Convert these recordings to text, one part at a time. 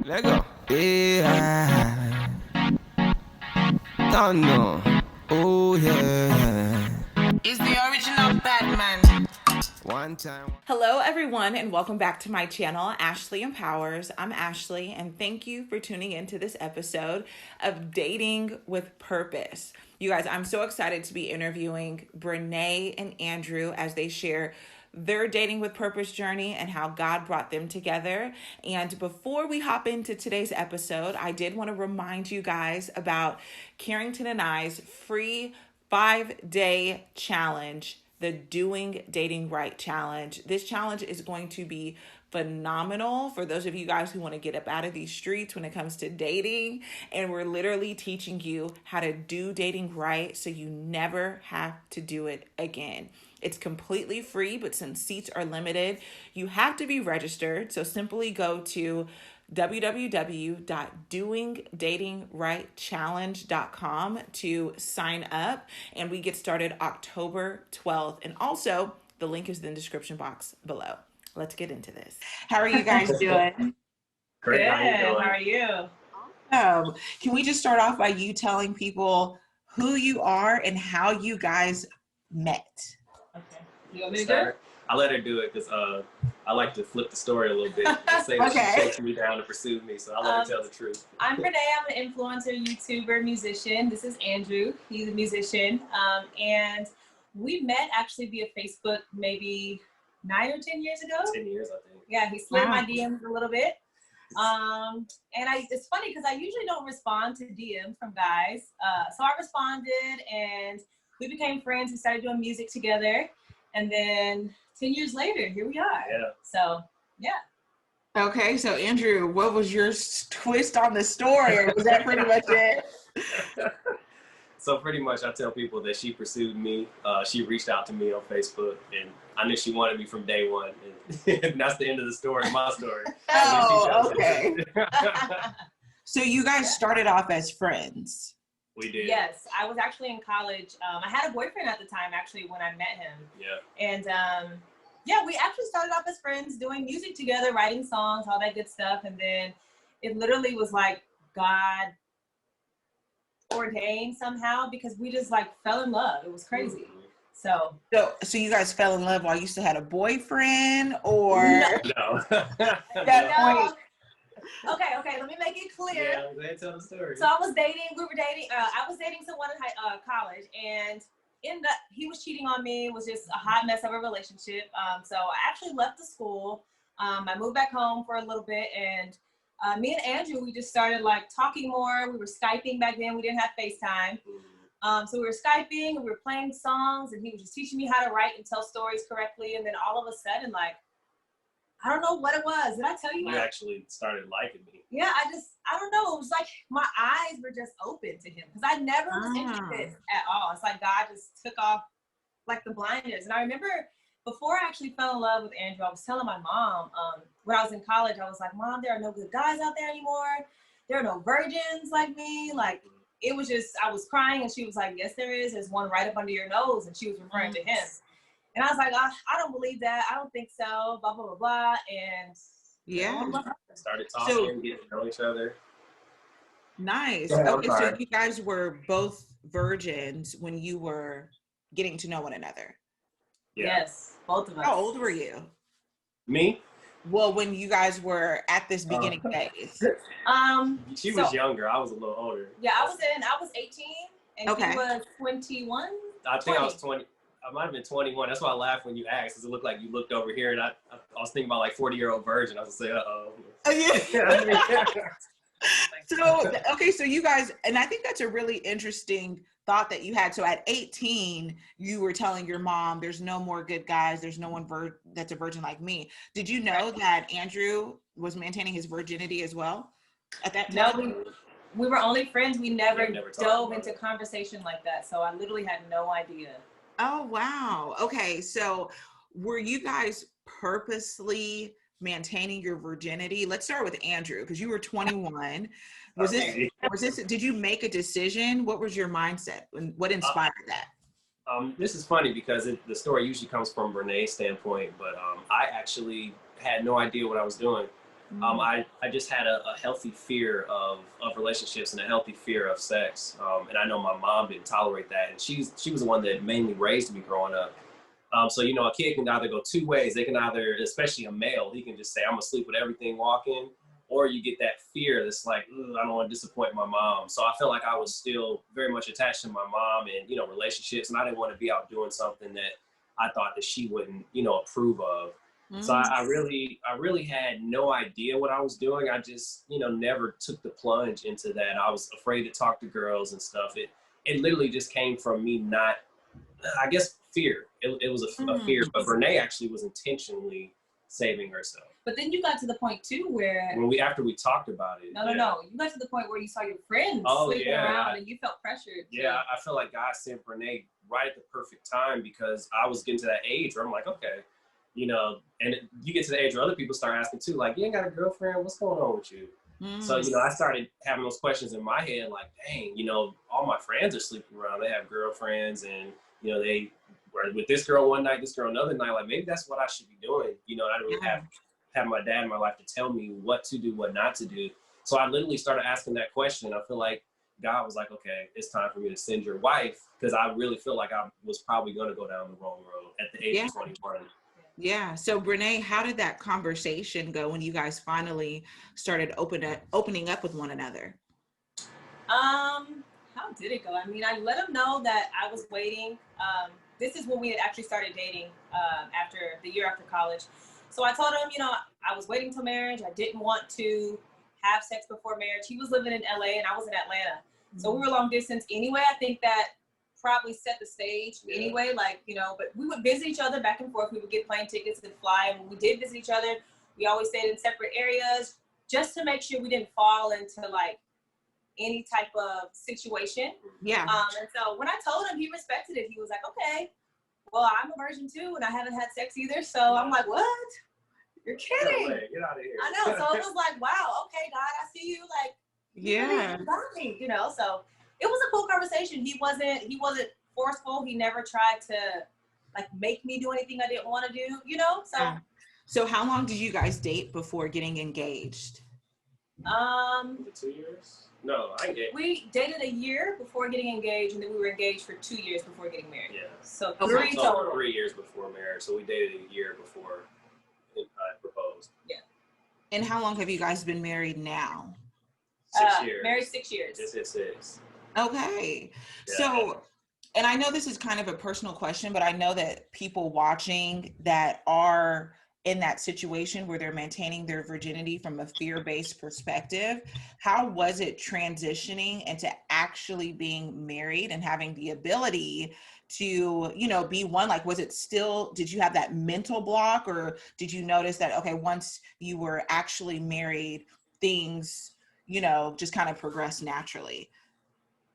Let go. Yeah. Don't know. Oh yeah. It's the original Batman. One time. Hello, everyone, and welcome back to my channel, Ashley Empowers. I'm Ashley, and thank you for tuning into this episode of Dating with Purpose. You guys, I'm so excited to be interviewing Brennae and Andrew as they share their dating with purpose journey and how God brought them together. And before we hop into today's episode, I did want to remind you guys about Carrington and I's free 5-day challenge, the Doing Dating Right challenge. This challenge is going to be phenomenal for those of you guys who want to get up out of these streets when it comes to dating. And we're literally teaching you how to do dating right so you never have to do it again. It's completely free, but since seats are limited, you have to be registered. So simply go to www.doingdatingrightchallenge.com to sign up, and we get started October 12th. And also, the link is in the description box below. Let's get into this. How are you guys doing? Great. Good. How How are you? Can we just start off by you telling people who you are and how you guys met? Okay. You want me to do it? I'll let her do it because I like to flip the story a little bit and say that she chased me down to pursue me, so I'll let her tell the truth. I'm Brennae. I'm an influencer, YouTuber, musician. This is Andrew. He's a musician. And we met actually via Facebook maybe 9 or 10 years ago. 10 years, I think. Yeah, he slid my DMs a little bit. And it's funny because I usually don't respond to DMs from guys. So I responded and we became friends. We started doing music together. And then 10 years later, here we are. Yeah. So, yeah. Okay, so Andrew, what was your twist on the story, or was that pretty much it? So pretty much I tell people that she pursued me. She reached out to me on Facebook, and I knew she wanted me from day one. And that's the end of the story, my story. Oh, okay. So you guys started off as friends. We did. Yes, I was actually in college. I had a boyfriend at the time, actually, when I met him. Yeah. And yeah, we actually started off as friends, doing music together, writing songs, all that good stuff. And then it literally was like God ordained somehow, because we just like fell in love. It was crazy. So you guys fell in love while you still had a boyfriend, or No. that point? Okay, let me make it clear. Yeah, go ahead and tell the story. So I was dating, I was dating someone in college, and he was cheating on me. It was just a hot mess of a relationship. So I actually left the school. I moved back home for a little bit, and me and Andrew, we just started like talking more. We were Skyping back then. We didn't have FaceTime. So we were Skyping, and we were playing songs, and he was just teaching me how to write and tell stories correctly. And then all of a sudden, like, I don't know what it was. Did I tell you? You actually started liking me. Yeah, I don't know. It was like my eyes were just open to him, because I never was interested at all. It's like God just took off like the blinders. And I remember before I actually fell in love with Andrew, I was telling my mom, when I was in college, I was like, Mom, there are no good guys out there anymore. There are no virgins like me. Like, it was just, I was crying, and she was like, yes, there is. There's one right up under your nose. And she was referring to him. And I was like, I don't believe that. I don't think so, blah, blah, blah, blah. And Yeah. Started talking, getting to know each other. Nice. Yeah, Okay, so you guys were both virgins when you were getting to know one another. Yeah. Yes, both of us. How old were you? Me? Well, when you guys were at this beginning phase. She was younger. I was a little older. Yeah, I was 18, and he was 21. I think 20. I was 20. I might have been 21. That's why I laughed when you asked, because it looked like you looked over here, and I was thinking about like 40-year-old virgin. I was gonna say, uh-oh. Yeah. So you guys, and I think that's a really interesting thought that you had. So at 18, you were telling your mom, there's no more good guys. There's no one that's a virgin like me. Did you know that Andrew was maintaining his virginity as well at that time? No, we were only friends. We never dove into it. Conversation like that. So I literally had no idea. Oh, wow. Okay. So were you guys purposely maintaining your virginity? Let's start with Andrew, because you were 21. Did you make a decision? What was your mindset, and what inspired that? This is funny because the story usually comes from Brennae's standpoint, but I actually had no idea what I was doing. I just had a healthy fear of relationships and a healthy fear of sex. And I know my mom didn't tolerate that. And she was the one that mainly raised me growing up. So, you know, a kid can either go two ways. They can either, especially a male, he can just say, I'm gonna sleep with everything walking. Or you get that fear that's like, I don't want to disappoint my mom. So I felt like I was still very much attached to my mom and, you know, relationships. And I didn't want to be out doing something that I thought that she wouldn't, you know, approve of. So I really had no idea what I was doing. I just, you know, never took the plunge into that. I was afraid to talk to girls and stuff. It literally just came from me not, I guess, fear. It was a fear. But Brennae actually was intentionally saving herself. But then you got to the point too where after we talked about it. No. You got to the point where you saw your friends sleeping around and you felt pressured. Yeah, I feel like God sent Brennae right at the perfect time because I was getting to that age where I'm like, okay, you know, and you get to the age where other people start asking too, like, you ain't got a girlfriend? What's going on with you? So, you know, I started having those questions in my head, like, dang, you know, all my friends are sleeping around. They have girlfriends and, you know, they were with this girl one night, this girl another night. Like, maybe that's what I should be doing. You know, I didn't really have my dad in my life to tell me what to do, what not to do. So I literally started asking that question. I feel like God was like, okay, it's time for me to send your wife, because I really feel like I was probably going to go down the wrong road at the age of 21. Yeah. So Brennae, how did that conversation go when you guys finally started opening up with one another? How did it go? I mean, I let him know that I was waiting. This is when we had actually started dating after the year after college. So I told him, you know, I was waiting till marriage. I didn't want to have sex before marriage. He was living in LA and I was in Atlanta. So we were long distance anyway. I think that probably set the stage anyway, like, you know, but we would visit each other back and forth. We would get plane tickets and fly. And when we did visit each other, we always stayed in separate areas just to make sure we didn't fall into like any type of situation. Yeah. And so when I told him, he respected it. He was like, okay, well, I'm a virgin too, and I haven't had sex either. So I'm like, what? You're kidding. No way. Get out of here. I know. So it was like, wow, okay, God, I see you. Like, yeah, you got me, you know. So it was a cool conversation. He wasn't forceful. He never tried to like make me do anything I didn't want to do, you know. So So how long did you guys date before getting engaged? 2 years? No, I engaged. We dated a year before getting engaged, and then we were engaged for 2 years before getting married. Yeah. So Okay. 3 total. 3 years before marriage. So we dated a year before I proposed. Yeah. And how long have you guys been married now? 6 years. Married 6 years. Just hit 6. Okay. Yeah. So, and I know this is kind of a personal question, but I know that people watching that are in that situation where they're maintaining their virginity from a fear-based perspective, how was it transitioning into actually being married and having the ability to, you know, be one? Like, was it still, did you have that mental block, or did you notice that, okay, once you were actually married, things, you know, just kind of progressed naturally?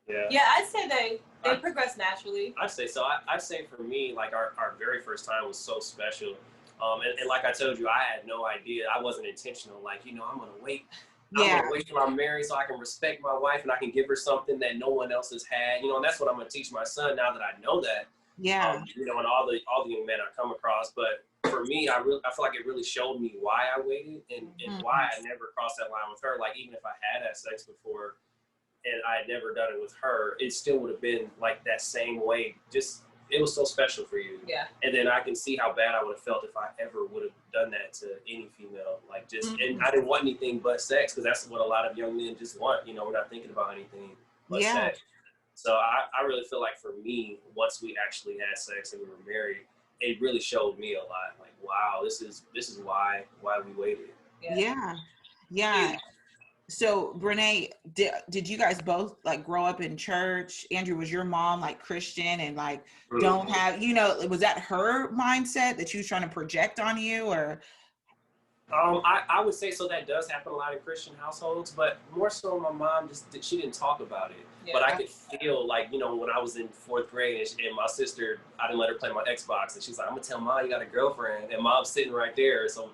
Yeah, I'd say they progress naturally. I'd say so. I'd say for me, like our very first time was so special. And like I told you, I had no idea. I wasn't intentional. Like, you know, I'm going to wait. I'm going to wait till I'm married so I can respect my wife and I can give her something that no one else has had. You know, and that's what I'm going to teach my son now that I know that. Yeah. You know, and all the young men I come across. But for me, I feel like it really showed me why I waited and why I never crossed that line with her. Like, even if I had sex before and I had never done it with her, it still would have been like that same way. Just, it was so special for you. Yeah. And then I can see how bad I would have felt if I ever would have done that to any female. Like, just, and I didn't want anything but sex, because that's what a lot of young men just want. You know, we're not thinking about anything but sex. So I really feel like for me, once we actually had sex and we were married, it really showed me a lot. Like, wow, this is why we waited. Yeah. So Brennae, did you guys both like grow up in church? Andrew, was your mom like Christian and like don't have, you know, was that her mindset that she was trying to project on you, or? I would say so. That does happen a lot in Christian households, but more so my mom she didn't talk about it. Yeah. But I could feel like, you know, when I was in 4th grade and my sister, I didn't let her play my Xbox, and she's like, I'm gonna tell Mom you got a girlfriend, and Mom's sitting right there. So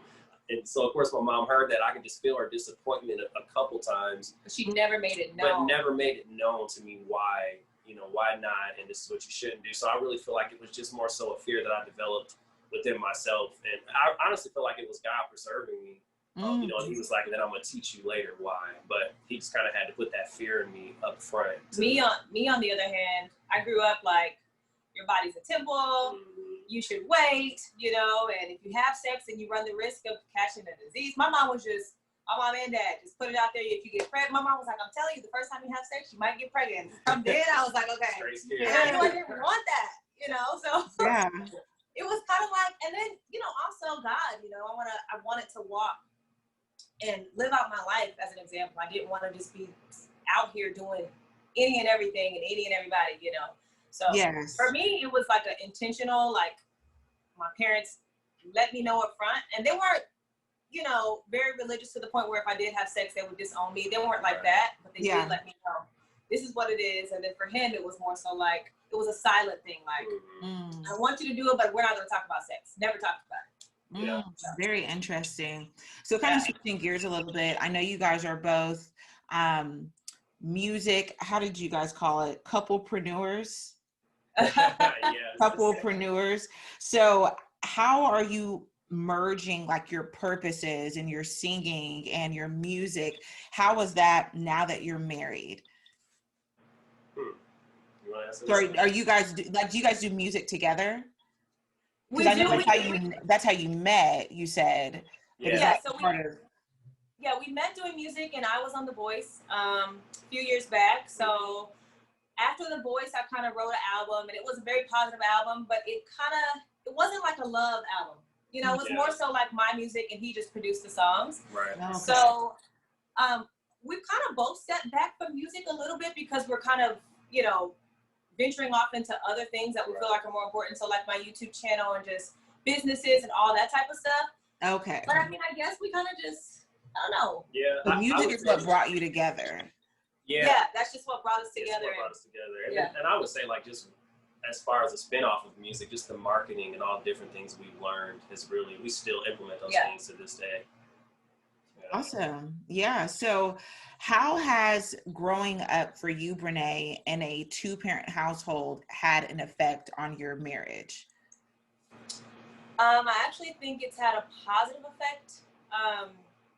of course my mom heard that. I could just feel her disappointment a couple times. But she never made it known. But never made it known to me why, you know, why not, and this is what you shouldn't do. So I really feel like it was just more so a fear that I developed within myself. And I honestly feel like it was God preserving me You know, and he was like, and then I'm gonna teach you later why. But he just kind of had to put that fear in me up front. Me on the other hand, I grew up like, your body's a temple. You should wait, you know, and if you have sex and you run the risk of catching a disease. My mom and dad just put it out there. If you get pregnant, my mom was like, I'm telling you, the first time you have sex, you might get pregnant. From then, I was like, okay. And I knew I didn't want that, you know, so Yeah. It was kind of like, and then, you know, also God, you know, I wanted to walk and live out my life as an example. I didn't want to just be out here doing any and everything and any and everybody, you know. So yes. For me, it was like an intentional, like, my parents let me know up front, and they weren't, you know, very religious to the point where if I did have sex, they would disown me. They weren't like that, but they did let me know this is what it is. And then for him, it was more so like, it was a silent thing. Like, I want you to do it, but we're not going to talk about sex. Never talk about it. Yeah. Very interesting. So kind of switching gears a little bit. I know you guys are both music. How did you guys call it? Couplepreneurs? Couplepreneurs. So how are you merging like your purposes and your singing and your music? How was that now that you're married? Sorry, are you guys do you guys do music together? Because I know that's how you met, you said. Yeah, so we met doing music, and I was on The Voice a few years back. So after The Voice, I kind of wrote an album, and it was a very positive album, but it wasn't like a love album. You know, it was more so like my music, and he just produced the songs. Right. Okay. So we've kind of both stepped back from music a little bit because we're kind of, you know, venturing off into other things that we feel like are more important. So like my YouTube channel and just businesses and all that type of stuff. Okay. But I mean, I guess we kind of just, I don't know. Yeah. The music is what brought you together. Yeah, that's just what brought us together. And I would say, like, just as far as a spin-off of music, just the marketing and all the different things we've learned is really, we still implement those things to this day. Awesome. Yeah. So how has growing up for you, Brennae, in a two-parent household had an effect on your marriage? I actually think it's had a positive effect.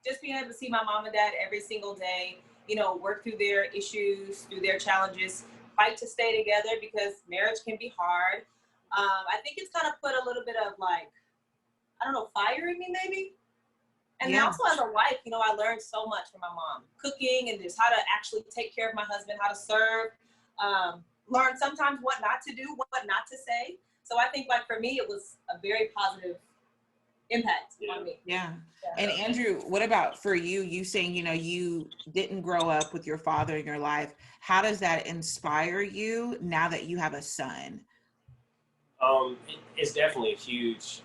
Just being able to see my mom and dad every single day, you know, work through their issues, through their challenges, fight to stay together because marriage can be hard. I think it's kind of put a little bit of like, I don't know, fire in me maybe. And then also as a wife, you know, I learned so much from my mom, cooking and just how to actually take care of my husband, how to serve, learn sometimes what not to do, what not to say. So I think like for me, it was a very positive impact on me. Yeah. And Andrew, what about for you? You saying, you know, you didn't grow up with your father in your life. How does that inspire you now that you have a son? It's definitely a huge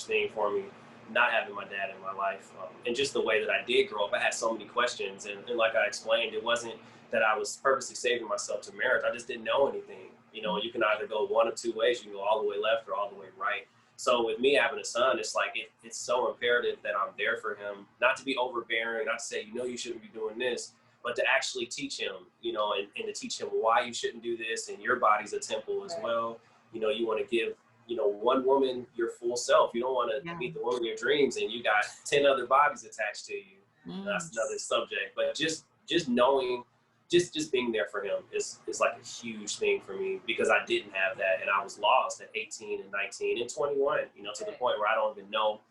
thing for me, not having my dad in my life. And just the way that I did grow up, I had so many questions. And like I explained, it wasn't that I was purposely saving myself to marriage. I just didn't know anything. You know, you can either go one of two ways. You can go all the way left or all the way right. So with me having a son, it's like it's so imperative that I'm there for him, not to be overbearing, not to say, you know, you shouldn't be doing this, but to actually teach him, you know, and to teach him why you shouldn't do this. And your body's a temple as well. You know, you want to give, you know, one woman your full self. You don't want to meet the woman of your dreams and you got 10 other bodies attached to you. That's another subject. But just knowing, just being there for him is like a huge thing for me because I didn't have that and I was lost at 18 and 19 and 21, you know, to the point where I don't even know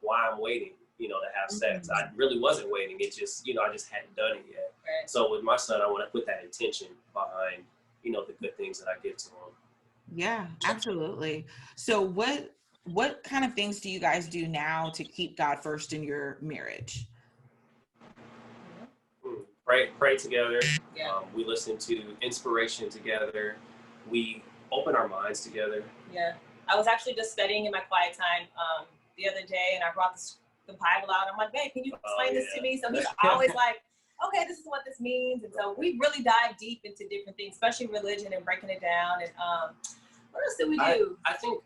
why I'm waiting, you know, to have sex. I really wasn't waiting. It just, you know, I just hadn't done it yet. Right. So with my son, I want to put that intention behind, you know, the good things that I give to him. Yeah, absolutely. So what kind of things do you guys do now to keep God first in your marriage? Pray together. We listen to inspiration together. We open our minds together. Yeah. I was actually just studying in my quiet time the other day, and I brought the Bible out. I'm like, babe, can you explain this to me? So he's always like, okay, this is what this means. And so we really dive deep into different things, especially religion and breaking it down. And what else do we do? I think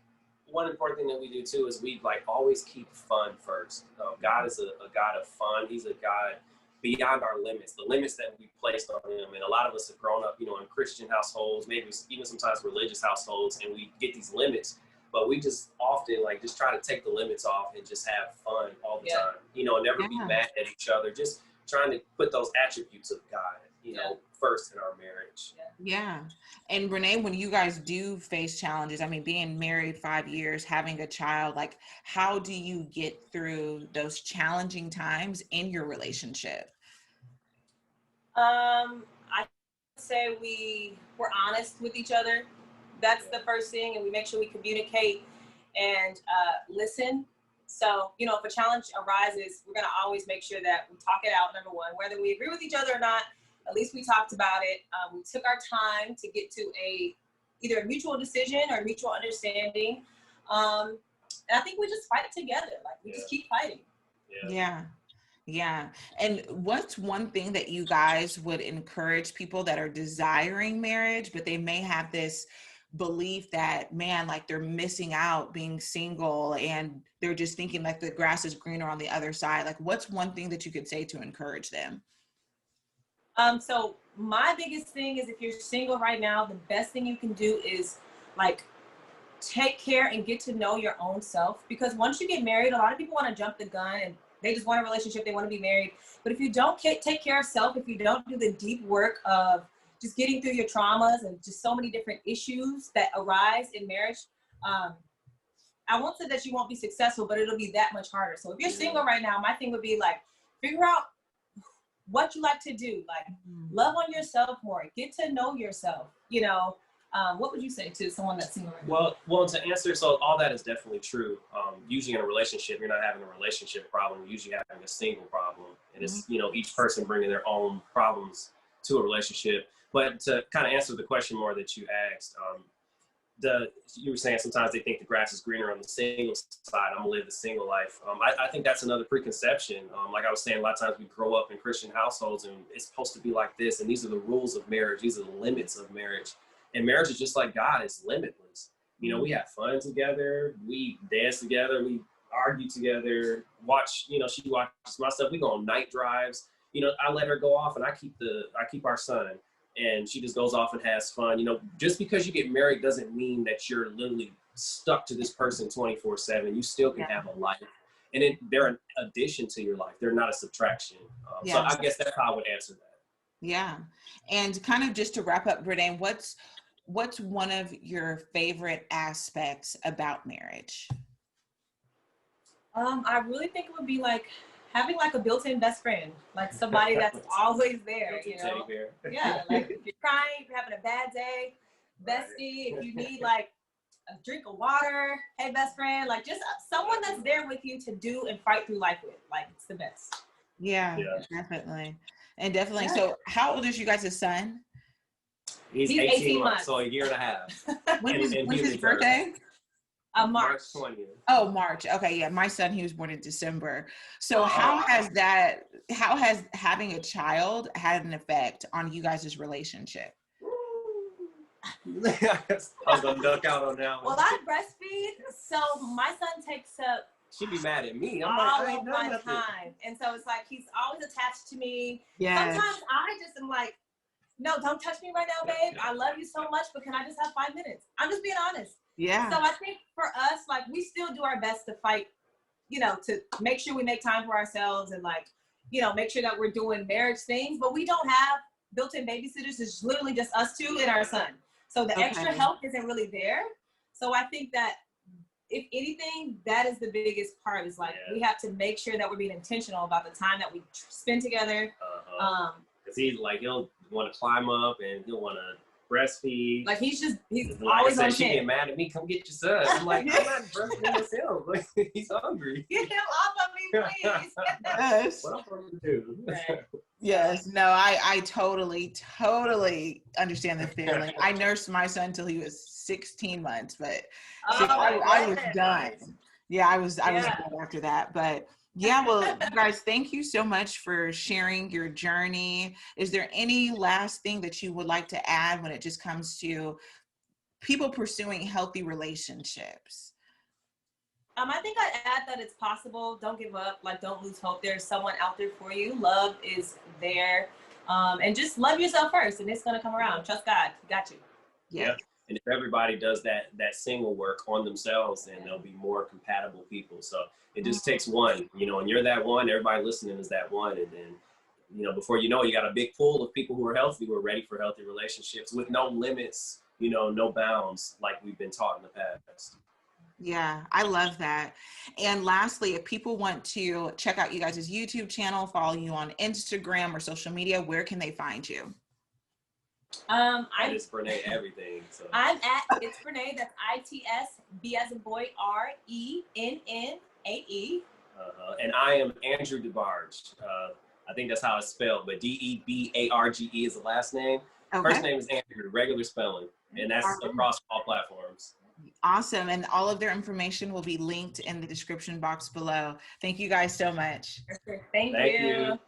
one important thing that we do too is we like always keep fun first. God is a God of fun. He's a God beyond our limits, the limits that we placed on him. And a lot of us have grown up, you know, in Christian households, maybe even sometimes religious households, and we get these limits. but we just often like just try to take the limits off and just have fun all the time, you know, and never be mad at each other. Just trying to put those attributes of God, you know, first in our marriage. Yeah. And Brennae, when you guys do face challenges, I mean, being married 5 years, having a child, like, how do you get through those challenging times in your relationship? I say we're honest with each other. That's the first thing, and we make sure we communicate and listen. So, you know, if a challenge arises, we're going to always make sure that we talk it out, number one. Whether we agree with each other or not, at least we talked about it. We took our time to get to either a mutual decision or mutual understanding. And I think we just fight together. Like, we just keep fighting. Yeah. And what's one thing that you guys would encourage people that are desiring marriage, but they may have this belief that, man, like they're missing out being single and they're just thinking like the grass is greener on the other side? Like, what's one thing that you could say to encourage them? So my biggest thing is, if you're single right now, the best thing you can do is like take care and get to know your own self. Because once you get married, a lot of people want to jump the gun and they just want a relationship, they want to be married. But if you don't take care of self, if you don't do the deep work of just getting through your traumas and just so many different issues that arise in marriage, I won't say that you won't be successful, but it'll be that much harder. So if you're single right now, my thing would be like, figure out what you like to do, like love on yourself more, get to know yourself, you know. What would you say to someone that's single right now? Well, to answer, so all that is definitely true. Usually in a relationship, you're not having a relationship problem, you're usually having a single problem. And it's, you know, each person bringing their own problems to a relationship. But to kind of answer the question more that you asked, you were saying sometimes they think the grass is greener on the single side. I'm gonna live the single life. I think that's another preconception. Like I was saying, a lot of times we grow up in Christian households and it's supposed to be like this. And these are the rules of marriage. These are the limits of marriage. And marriage is just like God, it's limitless. You know, we have fun together, we dance together, we argue together, watch, you know, she watches my stuff, we go on night drives. You know, I let her go off and I keep our son, and she just goes off and has fun. You know, just because you get married doesn't mean that you're literally stuck to this person 24/7. You still can have a life. And they're an addition to your life. They're not a subtraction. So I guess that's how I would answer that. Yeah. And kind of just to wrap up, Brennae, what's one of your favorite aspects about marriage? I really think it would be like having like a built-in best friend, like somebody that's always there, you know? Yeah, like if you're crying, if you're having a bad day, bestie, if you need like a drink of water, hey, best friend, like just someone that's there with you to do and fight through life with, like it's the best. Yeah. Definitely. And definitely. Yeah. So how old is you guys' son? He's 18 months, so a year and a half. When's his birthday? March 20th. Oh, March. Okay, yeah. My son, he was born in December. So how has having a child had an effect on you guys' relationship? I was gonna duck out on that one. Well, I breastfeed, so my son takes up she'd be mad at me. I'm all of my time. And so it's like he's always attached to me. Sometimes I just am like, no, don't touch me right now, babe. I love you so much, but can I just have 5 minutes? I'm just being honest. Yeah. So I think for us, like, we still do our best to fight, you know, to make sure we make time for ourselves and, like, you know, make sure that we're doing marriage things. But we don't have built-in babysitters. It's literally just us two and our son. So the extra help isn't really there. So I think that if anything, that is the biggest part, is like we have to make sure that we're being intentional about the time that we spend together. Because he's like, he'll want to climb up and he'll want to breastfeed. Like he's like always on she get mad at me, come get your son. I'm like, I'm not breastfeeding him. Like, he's hungry. Get him off of me, please. Yes. What I'm supposed to do? Right. Yes. No, I totally understand the feeling. I nursed my son till he was 16 months, but I was done. Yeah, I was done after that. But yeah, well, you guys, thank you so much for sharing your journey. Is there any last thing that you would like to add when it just comes to people pursuing healthy relationships? I think I'd add that it's possible. Don't give up. Like, don't lose hope. There's someone out there for you. Love is there. And just love yourself first, and it's going to come around. Trust God. He got you. Yeah. And if everybody does that single work on themselves, then they'll be more compatible people. So it just takes one, you know, and you're that one. Everybody listening is that one, and then, you know, before you know it, you got a big pool of people who are healthy, who are ready for healthy relationships with no limits, you know, no bounds, like we've been taught in the past. Yeah, I love that. And lastly, if people want to check out you guys' YouTube channel, follow you on Instagram or social media, where can they find you? It's Brennae everything. So I'm at It's Brennae. That's ITSB as in boy RENNAE. And I am Andrew DeBarge. I think that's how it's spelled, but DEBARGE is the last name. Okay. First name is Andrew, regular spelling, and that's across all platforms. Awesome. And all of their information will be linked in the description box below. Thank you guys so much. Thank you.